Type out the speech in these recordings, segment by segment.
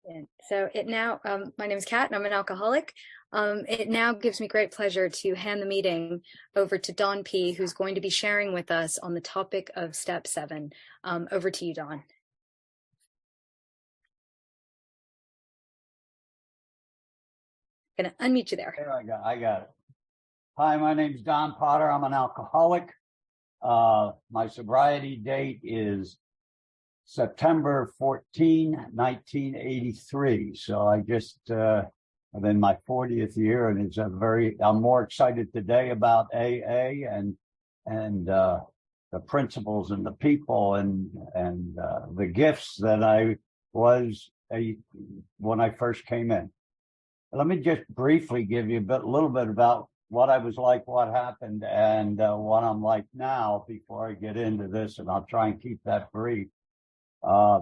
And so it now, my name is Kat and I'm an alcoholic. It now gives me great pleasure to hand the meeting over to Dawn P., who's going to be sharing with us on the topic of Step 7. Over to you, Dawn. I'm going to unmute you there. There I got it. Hi, my name's Don Potter. I'm an alcoholic. My sobriety date is September 14, 1983. So I just, I'm in my 40th year, and it's I'm more excited today about AA and the principles and the people and the gifts that I was when I first came in. Let me just briefly give you a little bit about what I was like, what happened, and what I'm like now before I get into this, and I'll try and keep that brief. I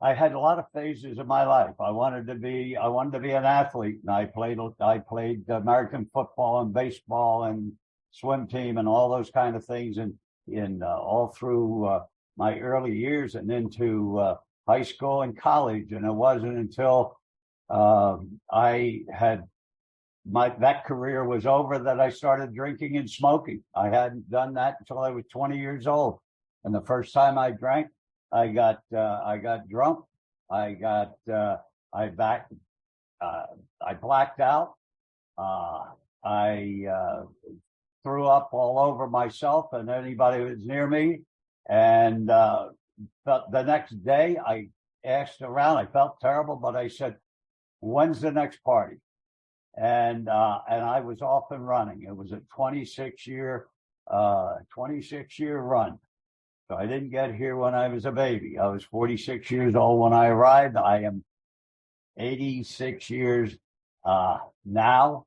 had a lot of phases in my life. I wanted to be an athlete, and I played American football and baseball and swim team and all those kind of things, and all through my early years and into high school and college. And it wasn't until that career was over that I started drinking and smoking. I hadn't done that until I was 20 years old. And the first time I drank, I got drunk. I blacked out. I threw up all over myself and anybody who was near me. And the next day I asked around. I felt terrible, but I said, "When's the next party?" And I was off and running. It was a 26-year run. So I didn't get here when I was a baby. I was 46 years old when I arrived. I am 86 years now.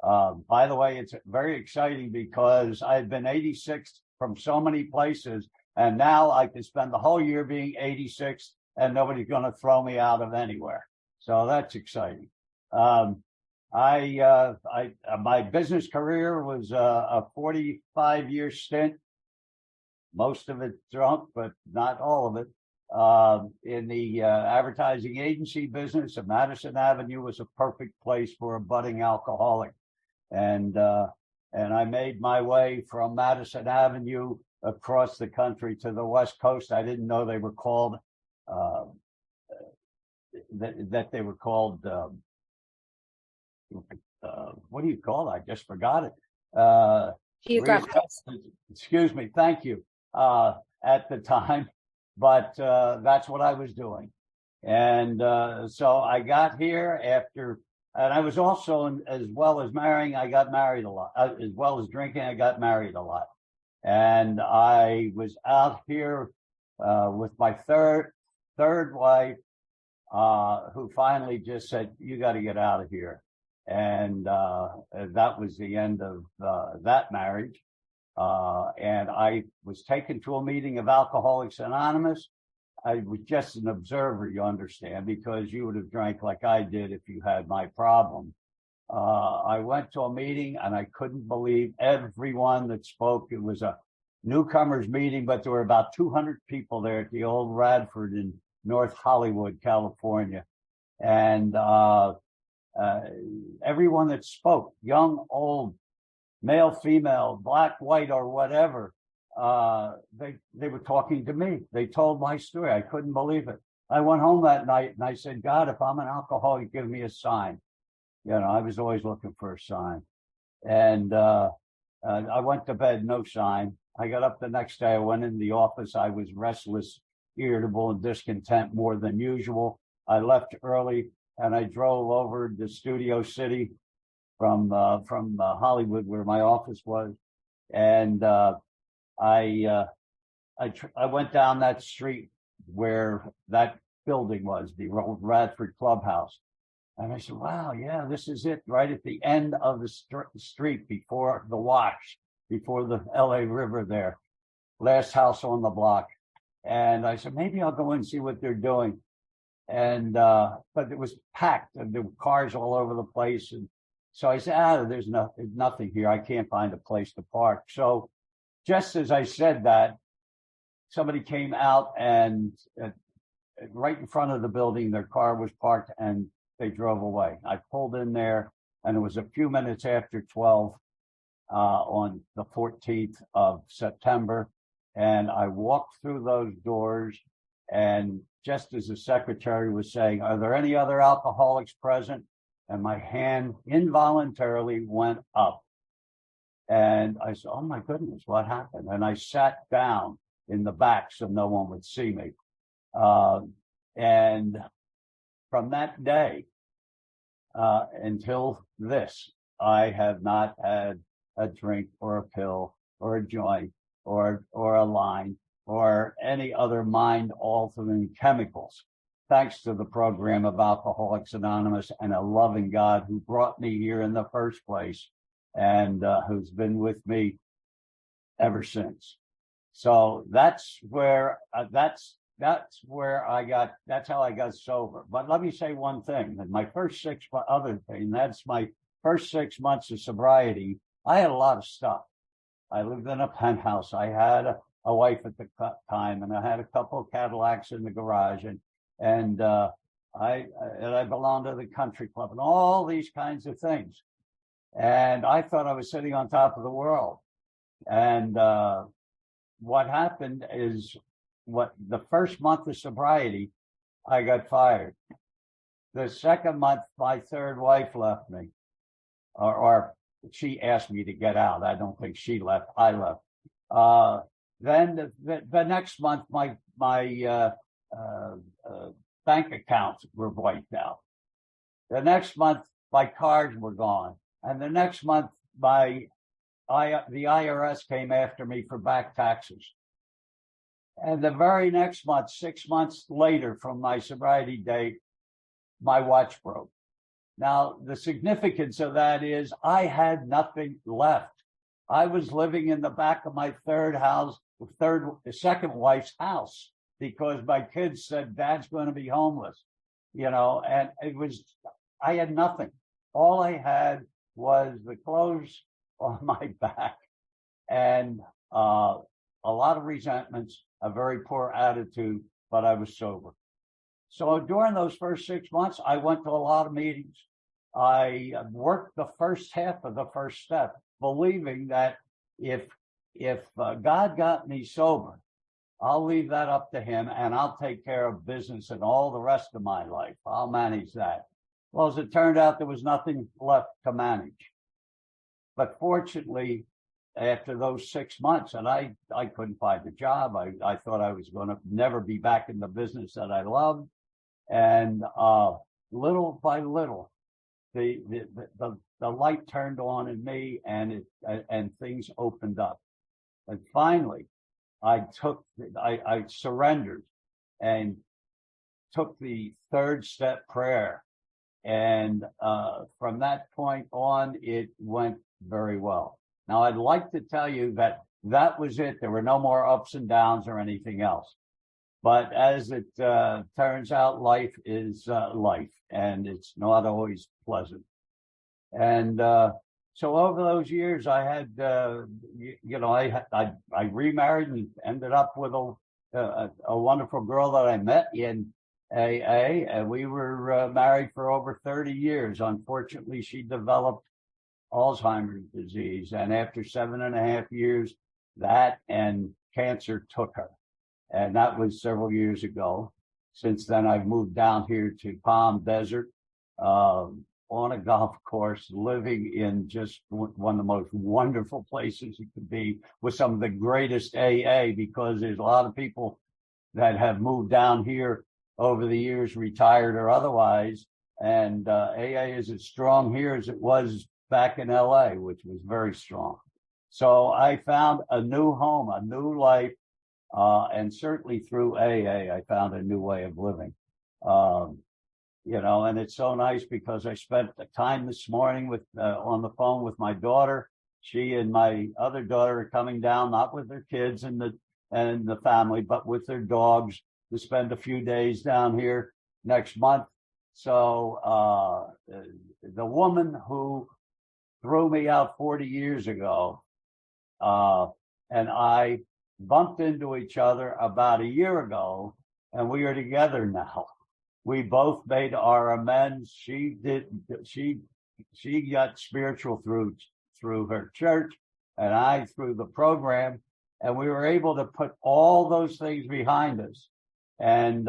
By the way, it's very exciting because I've been 86 from so many places, and now I can spend the whole year being 86 and nobody's going to throw me out of anywhere. So that's exciting. My business career was a 45-year stint, most of it drunk, but not all of it. In the advertising agency business, and Madison Avenue was a perfect place for a budding alcoholic. And I made my way from Madison Avenue across the country to the West Coast. I didn't know they were called that they were called. What do you call it? I just forgot it. Geographic. Excuse me. Thank you. At the time, but that's what I was doing. And so I got here after, and I was also, as well as marrying, I got married a lot. As well as drinking, I got married a lot. And I was out here with my third wife, who finally just said, "You got to get out of here." And that was the end of that marriage. And I was taken to a meeting of Alcoholics Anonymous. I was just an observer, you understand, because you would have drank like I did if you had my problem. I went to a meeting and I couldn't believe everyone that spoke. It was a newcomers meeting, but there were about 200 people there at the old Radford in North Hollywood, California. And everyone that spoke, young, old, male, female, black, white, or whatever, they were talking to me. They told my story. I couldn't believe it. I went home that night and I said, "God, if I'm an alcoholic, give me a sign." You know, I was always looking for a sign. And I went to bed, no sign. I got up the next day. I went in the office. I was restless, irritable, and discontent more than usual. I left early and I drove over to Studio City from Hollywood, where my office was. And I went down that street where that building was, the old Radford Clubhouse. And I said, "Wow, yeah, this is it, right at the end of the street before the Wash, before the LA River there, last house on the block." And I said, "Maybe I'll go and see what they're doing." And but it was packed and there were cars all over the place. And so I said, there's nothing here. I can't find a place to park. So just as I said that, somebody came out and right in front of the building, their car was parked and they drove away. I pulled in there, and it was a few minutes after 12 on the 14th of September. And I walked through those doors, and just as the secretary was saying, "Are there any other alcoholics present?" And my hand involuntarily went up. And I said, "Oh my goodness, what happened?" And I sat down in the back so no one would see me. And from that day until this, I have not had a drink or a pill or a joint or a line or any other mind-altering chemicals, thanks to the program of Alcoholics Anonymous and a loving God who brought me here in the first place, and who's been with me ever since. So that's where that's how I got sober. But let me say one thing, that my first that's my first 6 months of sobriety, I had a lot of stuff. I lived in a penthouse. I had a wife at the time, and I had a couple of Cadillacs in the garage, and I belonged to the country club and all these kinds of things. And I thought I was sitting on top of the world. And what happened is, the first month of sobriety, I got fired. The second month, my third wife left me, or she asked me to get out. I don't think she left. I left. Then the next month, my bank accounts were wiped out. The next month, my cars were gone, and the next month, the IRS came after me for back taxes. And the very next month, 6 months later from my sobriety date, my watch broke. Now, the significance of that is I had nothing left. I was living in the back of my second wife's house, because my kids said, "Dad's going to be homeless," and I had nothing. All I had was the clothes on my back and a lot of resentments, a very poor attitude, but I was sober. So during those first 6 months, I went to a lot of meetings. I worked the first half of the first step, believing that if God got me sober, I'll leave that up to him, and I'll take care of business and all the rest of my life. I'll manage that. Well, as it turned out, there was nothing left to manage. But fortunately, after those 6 months, and I couldn't find a job. I thought I was going to never be back in the business that I loved. And little by little, the light turned on in me, and things opened up. And finally, I surrendered and took the third step prayer. And from that point on, it went very well. Now, I'd like to tell you that was it. There were no more ups and downs or anything else. But as it turns out, life is life, and it's not always pleasant. And so over those years, I had, I remarried and ended up with a wonderful girl that I met in AA, and we were married for over 30 years. Unfortunately, she developed Alzheimer's disease, and after 7.5 years, that and cancer took her. And that was several years ago. Since then, I've moved down here to Palm Desert, on a golf course, living in just one of the most wonderful places you could be, with some of the greatest AA, because there's a lot of people that have moved down here over the years, retired or otherwise. And AA is as strong here as it was back in LA, which was very strong. So I found a new home, a new life, and certainly through AA, I found a new way of living. And it's so nice because I spent the time this morning on the phone with my daughter. She and my other daughter are coming down, not with their kids and the family, but with their dogs, to spend a few days down here next month. So the woman who threw me out 40 years ago, and I bumped into each other about a year ago, and we are together now. We both made our amends. She got spiritual through her church, and I through the program, and we were able to put all those things behind us and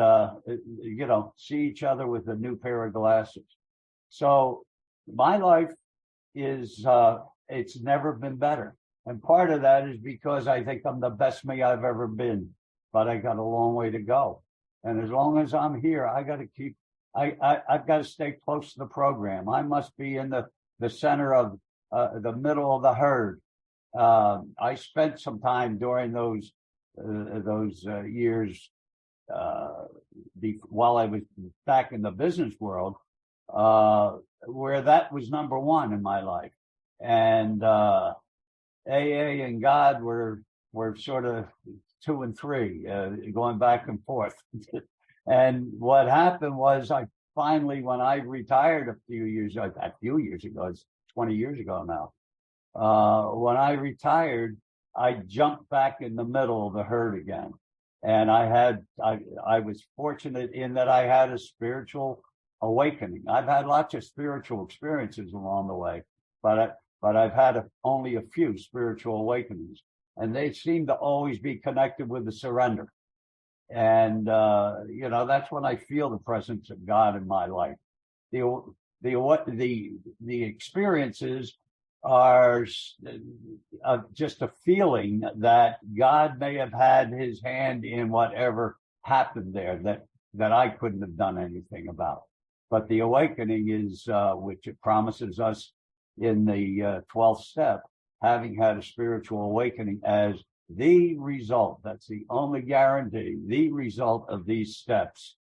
see each other with a new pair of glasses. So my life is it's never been better. And part of that is because I think I'm the best me I've ever been, but I got a long way to go. And as long as I'm here, I've got to stay close to the program. I must be in the center of the middle of the herd. I spent some time during those years while I was back in the business world, where that was number one in my life. And AA and God were sort of 2 and 3, going back and forth. And what happened was I finally, when I retired a few years ago, it's 20 years ago now, when I retired, I jumped back in the middle of the herd again. And I was fortunate in that I had a spiritual awakening. I've had lots of spiritual experiences along the way, but I've had only a few spiritual awakenings, and they seem to always be connected with the surrender. And that's when I feel the presence of God in my life. The experiences are just a feeling that God may have had his hand in whatever happened there that I couldn't have done anything about. But the awakening is, which it promises us in the 12th step, having had a spiritual awakening as the result. That's the only guarantee, the result of these steps.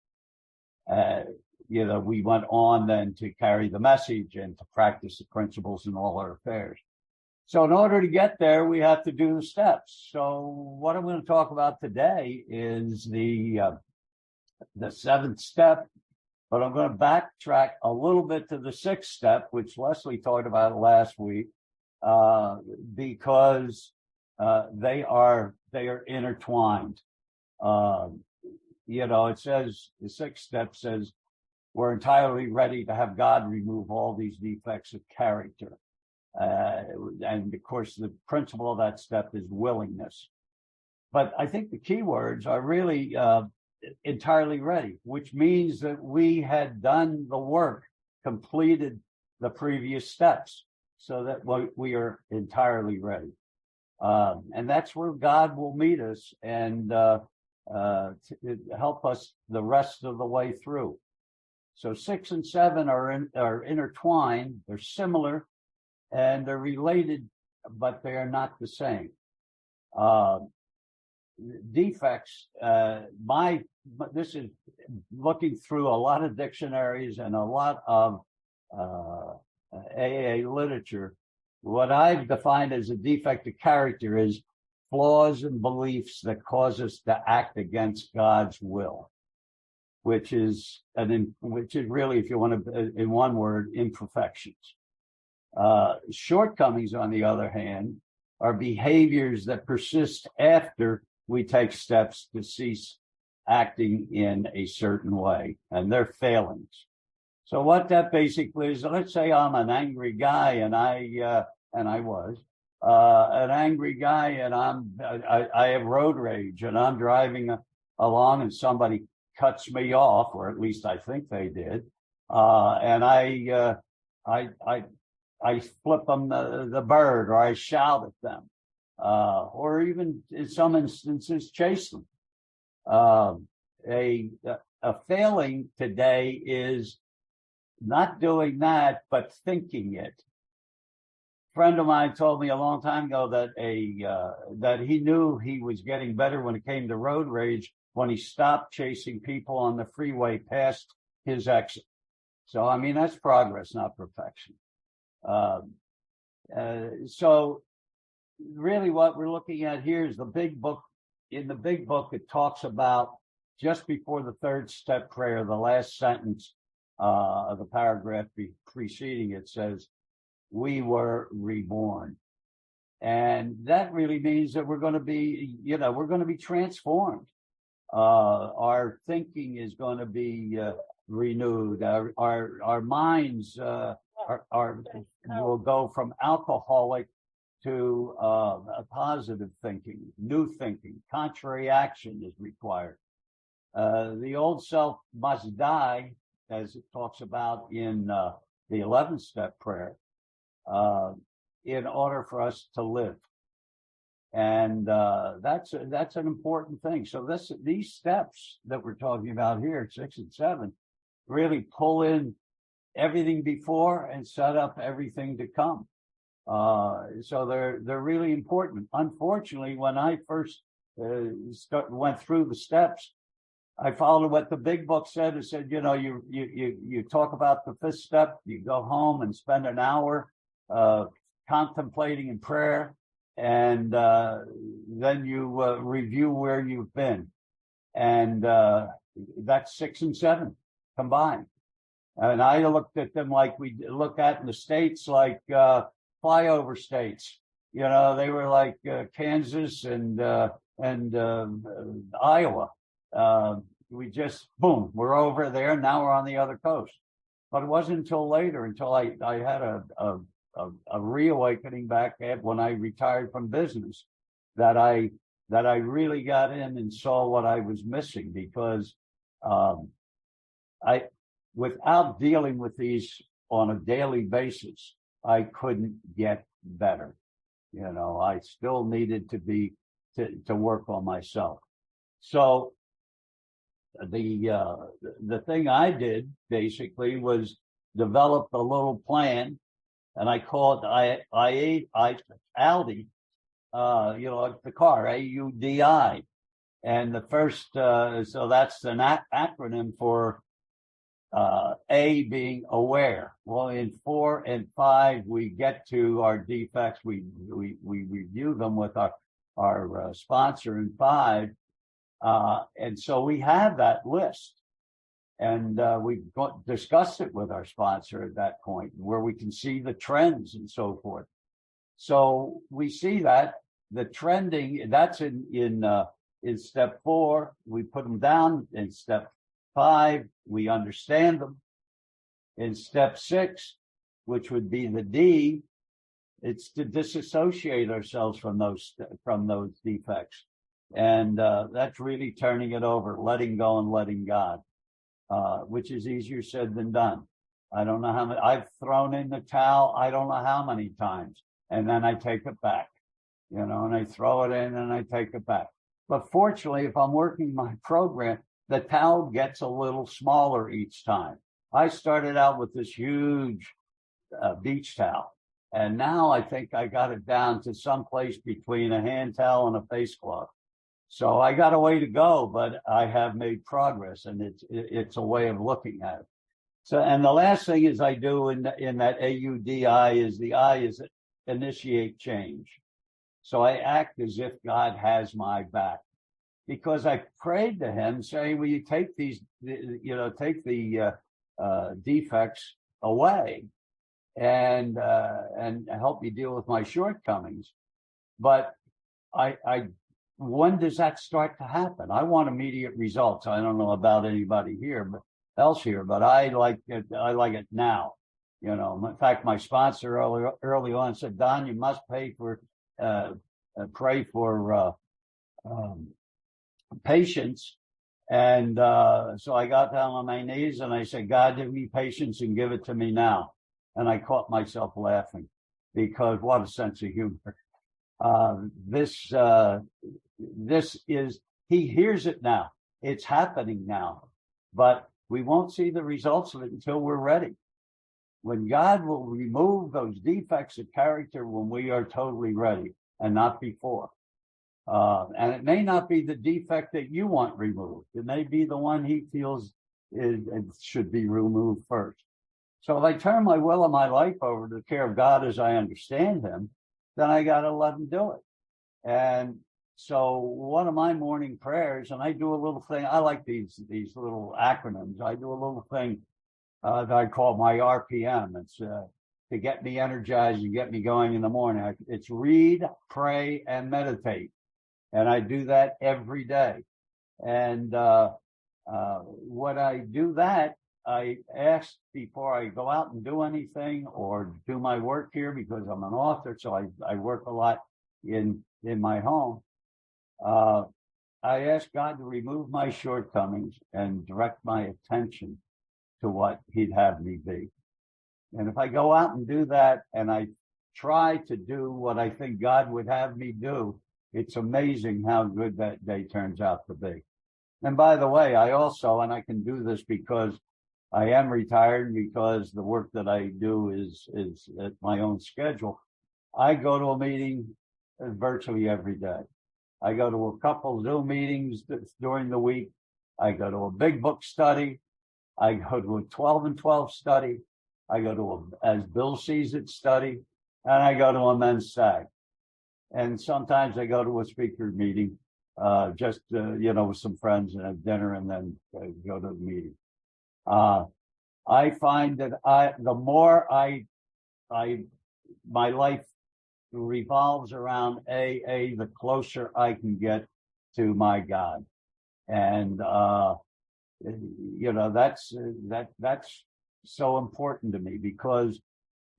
We went on then to carry the message and to practice the principles in all our affairs. So in order to get there, we have to do the steps. So what I'm going to talk about today is the 7th step, but I'm going to backtrack a little bit to the 6th step, which Leslie talked about last week, because they are intertwined. It says, the 6th step says, we're entirely ready to have God remove all these defects of character. And of course, the principle of that step is willingness. But I think the key words are really entirely ready, which means that we had done the work, completed the previous steps, so that we are entirely ready. And that's where God will meet us and to help us the rest of the way through. So 6 and 7 are intertwined. They're similar and they're related, but they are not the same. Defects. This is looking through a lot of dictionaries and a lot of AA literature. What I've defined as a defect of character is flaws and beliefs that cause us to act against God's will, which is really, if you want to, in one word, imperfections. Shortcomings, on the other hand, are behaviors that persist after we take steps to cease acting in a certain way, and they're failings. So what that basically is, let's say I'm an angry guy, and I was an angry guy, and I have road rage, and I'm driving along, and somebody cuts me off, or at least I think they did, and I flip them the bird, or I shout at them, or even in some instances chase them. A failing today is not doing that, but thinking it. A friend of mine told me a long time ago that that he knew he was getting better when it came to road rage when he stopped chasing people on the freeway past his exit. So, I mean, that's progress, not perfection. So really what we're looking at here is the big book. In the big book, it talks about just before the 3rd step prayer, the last sentence of the paragraph preceding it says, we were reborn. And that really means that we're going to be, we're going to be transformed. Our thinking is going to be renewed. Our minds will go from alcoholic to a positive thinking, new thinking. Contrary action is required. The old self must die, as it talks about in the 11th step prayer, in order for us to live. And that's an important thing. So these steps that we're talking about here, 6 and 7, really pull in everything before and set up everything to come. So they're really important. Unfortunately, when I first went through the steps, I followed what the big book said. It said, you talk about the 5th step, you go home and spend an hour contemplating in prayer, and then you review where you've been. And that's 6 and 7 combined. And I looked at them like we look at in the States, like flyover states. They were like Kansas and Iowa. We just, boom, we're over there. Now we're on the other coast. But it wasn't until later, until I had a reawakening back when I retired from business, that I really got in and saw what I was missing, because without dealing with these on a daily basis, I couldn't get better. I still needed to work on myself. So the thing I did basically was develop a little plan, and I call it AUDI, like the car, AUDI. And the first, so that's an acronym for A being aware. Well, in 4 and 5, we get to our defects. We review them with our sponsor in 5. And so we have that list, and we discussed it with our sponsor at that point, where we can see the trends and so forth. So we see that the trending, that's in step 4, we put them down. In step 5, we understand them. In step 6, which would be the D, it's to disassociate ourselves from those defects. And that's really turning it over, letting go and letting God, which is easier said than done. I don't know how many, I've thrown in the towel, I don't know how many times, and then I take it back, and I throw it in and I take it back. But fortunately, if I'm working my program, the towel gets a little smaller each time. I started out with this huge beach towel, and now I think I got it down to someplace between a hand towel and a face cloth. So I got a way to go, but I have made progress, and it's a way of looking at it. So, and the last thing is I do in that AUDI is the I is initiate change. So I act as if God has my back, because I prayed to Him saying, will you take these, take the defects away and help me deal with my shortcomings. But when does that start to happen? I want immediate results. I don't know about anybody else here, but I like it now. In fact, my sponsor early on said, Don, you must pray for patience. And so I got down on my knees and I said, God, give me patience and give it to me now. And I caught myself laughing, because what a sense of humor. This is, He hears it now. It's happening now, but we won't see the results of it until we're ready. When God will remove those defects of character when we are totally ready, and not before. And it may not be the defect that you want removed. It may be the one He feels should be removed first. So if I turn my will and my life over to the care of God as I understand Him, then I got to let Him do it. And so one of my morning prayers, and I do a little thing, I like these little acronyms. I do a little thing that I call my RPM. It's to get me energized and get me going in the morning. It's read, pray, and meditate. And I do that every day. And when I do that, I ask before I go out and do anything or do my work here, because I'm an author, so I work a lot in my home. I ask God to remove my shortcomings and direct my attention to what He'd have me be. And if I go out and do that, and I try to do what I think God would have me do, it's amazing how good that day turns out to be. And by the way, I also, and I can do this because I am retired, because the work that I do is at my own schedule. I go to a meeting virtually every day. I go to a couple Zoom meetings during the week. I go to a big book study. I go to a 12 and 12 study. I go to as Bill sees it, study, and I go to a men's SAG. And sometimes I go to a speaker meeting, just, with some friends and have dinner and then go to the meeting. I find that the more my life revolves around AA, the closer I can get to my God. And, that's so important to me, because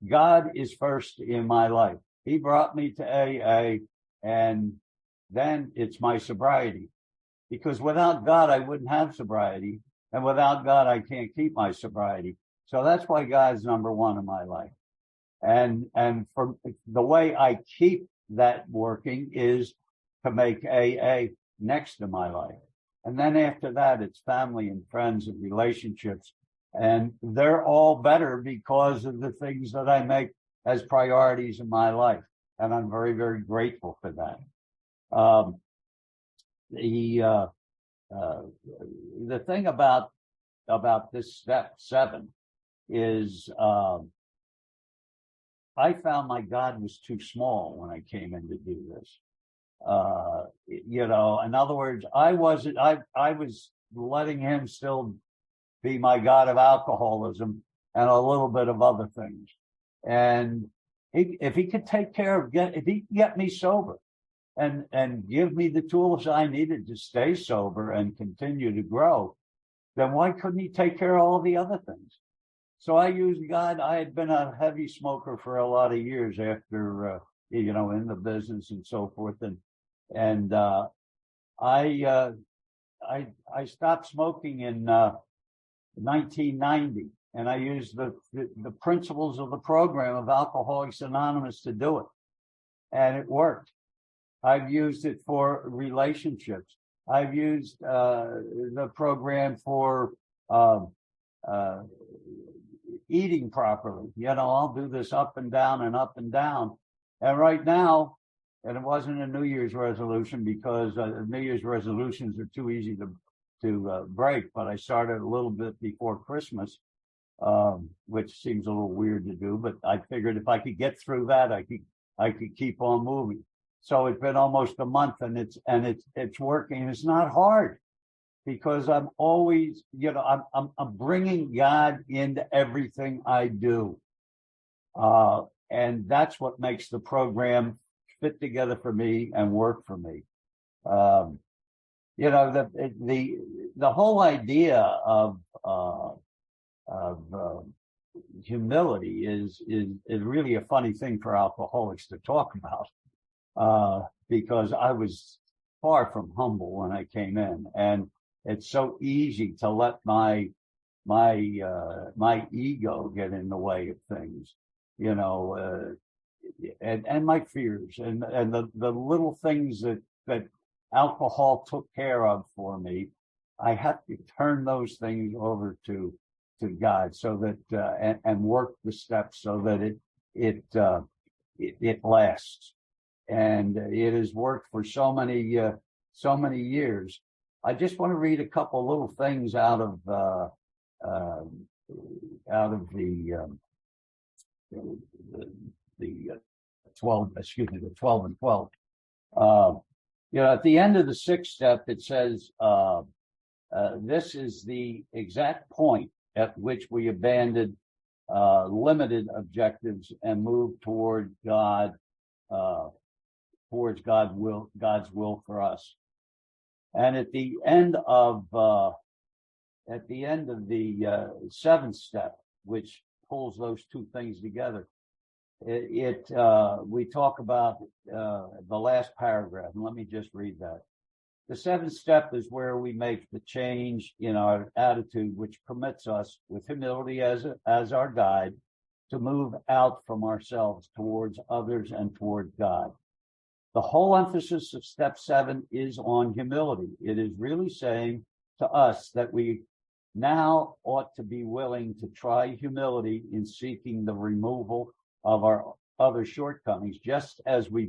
God is first in my life. He brought me to AA, and then it's my sobriety, because without God, I wouldn't have sobriety. And without God, I can't keep my sobriety. So that's why God's number one in my life. And for the way I keep that working is to make AA next to my life. And then after that, it's family and friends and relationships. And they're all better because of the things that I make as priorities in my life. And I'm very, very grateful for that. The thing about this step 7 is, I found my God was too small when I came in to do this. In other words, I was letting Him still be my God of alcoholism and a little bit of other things. And if He could take care of, if He could get me sober and give me the tools I needed to stay sober and continue to grow, then why couldn't He take care of all the other things? So I used God. I had been a heavy smoker for a lot of years after, in the business and so forth. And I stopped smoking in 1990, and I used the principles of the program of Alcoholics Anonymous to do it. And it worked. I've used it for relationships. I've used the program for eating properly. I'll do this up and down and up and down. And right now, and it wasn't a New Year's resolution, because New Year's resolutions are too easy to break. But I started a little bit before Christmas, which seems a little weird to do. But I figured if I could get through that, I could keep on moving. So it's been almost a month, and it's working. It's not hard, because I'm always, I'm bringing God into everything I do. And that's what makes the program fit together for me and work for me. The whole idea of humility is really a funny thing for alcoholics to talk about, because I was far from humble when I came in, and it's so easy to let my ego get in the way of things, and my fears and the little things that alcohol took care of for me. I had to turn those things over to God, so that and work the steps so that it lasts. And it has worked for so many years. I just want to read a couple little things out of the 12 and 12. At the end of the 6th step, it says, this is the exact point at which we abandon limited objectives and move toward God, towards God's will for us. And at the end of the seventh step, which pulls those two things together, we talk about the last paragraph, and let me just read that. The seventh step is where we make the change in our attitude, which permits us, with humility as our guide, to move out from ourselves towards others and toward God. The whole emphasis of step 7 is on humility. It is really saying to us that we now ought to be willing to try humility in seeking the removal of our other shortcomings, just as we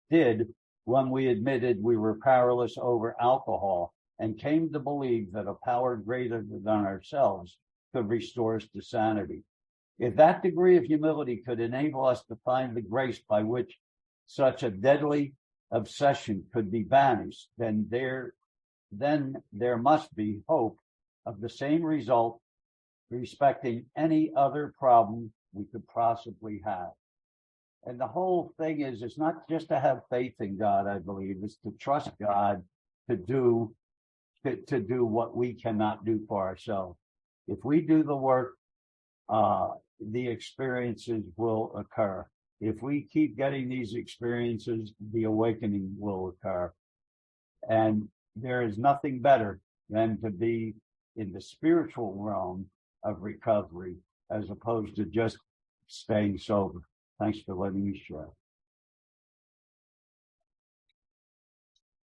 did when we admitted we were powerless over alcohol and came to believe that a power greater than ourselves could restore us to sanity. If that degree of humility could enable us to find the grace by which such a deadly obsession could be banished, then there must be hope of the same result respecting any other problem we could possibly have. And the whole thing is, it's not just to have faith in God, I believe, it's to trust God to do what we cannot do for ourselves. If we do the work, the experiences will occur. If we keep getting these experiences, the awakening will occur. And there is nothing better than to be in the spiritual realm of recovery as opposed to just staying sober. Thanks for letting me share.